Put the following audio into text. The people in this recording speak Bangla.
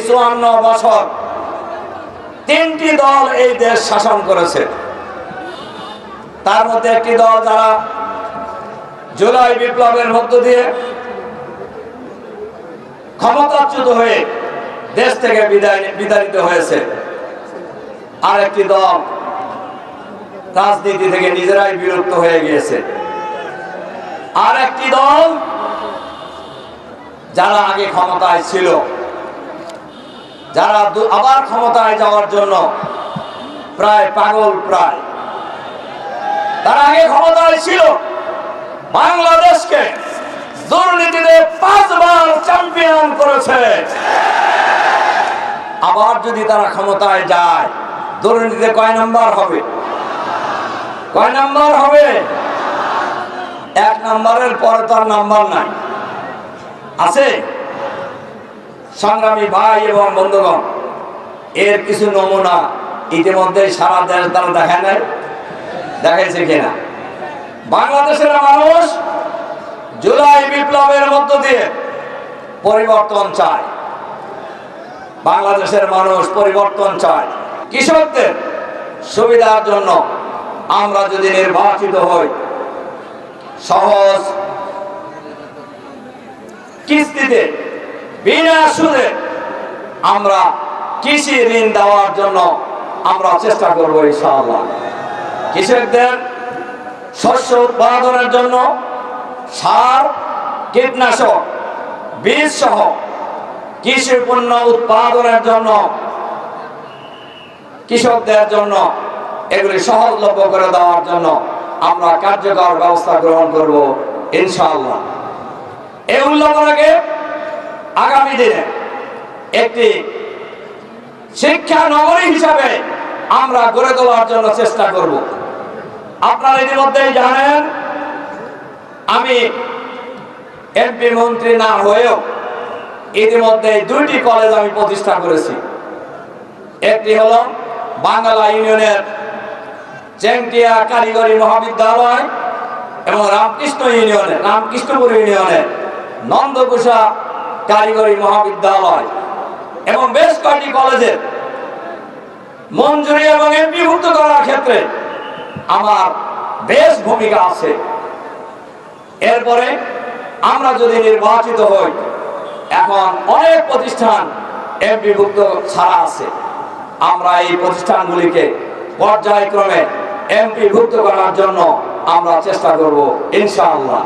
54 বছর তিনটি দল এই দেশ শাসন করেছে। তার মধ্যে একটি দল যারা জুলাই বিপ্লবের মধ্য দিয়ে ক্ষমতাচ্যুত হয়ে দেশ থেকে বিতাড়িত হয়েছে, আর একটি দল রাজনীতি থেকে নিজেরাই বিরক্ত হয়ে গিয়েছে, আর একটি দল যারা আগে ক্ষমতায় ছিল, যারা আবার ক্ষমতায় যাওয়ার জন্য প্রায় পাগল, তারা আগে ক্ষমতায় ছিল, বাংলাদেশকে দুর্নীতিতে 5 বার চ্যাম্পিয়ন করেছে। আবার যদি তারা ক্ষমতায় যায়, দুর্নীতিতে কয় নাম্বার হবে? 1 নাম্বারের পরে তার নাম্বার নাই, আছে? সংগ্রামী ভাই এবং বন্ধুগণ, এর কিছু নমুনা ইতিমধ্যে সারা দেশ তারা দেখায় নাই, দেখাইছে কিনা? বাংলাদেশের মানুষ জুলাই বিপ্লবের মধ্য দিয়ে পরিবর্তন চায়, বাংলাদেশের মানুষ পরিবর্তন চায়। কৃষকদের সুবিধার জন্য আমরা যদি নির্বাচিত হই, সহজ কিস্তিতে বিনা সুদে আমরা কৃষি ঋণ দেওয়ার জন্য আমরা চেষ্টা করব ইনশাআল্লাহ। কৃষকদের শস্য উৎপাদনের জন্য সার, কীটনাশক, বীজ সহ কৃষি পণ্য উৎপাদনের জন্য কৃষকদের জন্য এগুলি সহজলভ্য করে দেওয়ার জন্য আমরা কার্যকর ব্যবস্থা গ্রহণ করব ইনশাআল্লাহ। এই উল্লেখকে আগামী দিনে একটি শিক্ষা নগরী হিসাবে আমরা গড়ে তোলার জন্য চেষ্টা করব। আপনারা ইতিমধ্যেই জানেন, আমি এমপি মন্ত্রী না হয়েও ইতিমধ্যে 2টি কলেজ আমি প্রতিষ্ঠা করেছি। একটি হলো বাংলা ইউনিয়নের চেংটিয়া কারিগরি মহাবিদ্যালয় এবং রামকৃষ্ণপুর ইউনিয়নের নন্দকুষা কারিগরি মহাবিদ্যালয়, এবং বেশ কয়েকটি কলেজের মঞ্জুরি এবং এমপিভুক্ত করার ক্ষেত্রে আমার বেশ ভূমিকা আছে। এরপরে আমরা যদি নির্বাচিত হই, এখন অনেক প্রতিষ্ঠান এমপিভুক্ত ছাড়া আছে, আমরা এই প্রতিষ্ঠানগুলিকে পর্যায়ক্রমে এমপিভুক্ত করার জন্য আমরা চেষ্টা করব ইনশাআল্লাহ।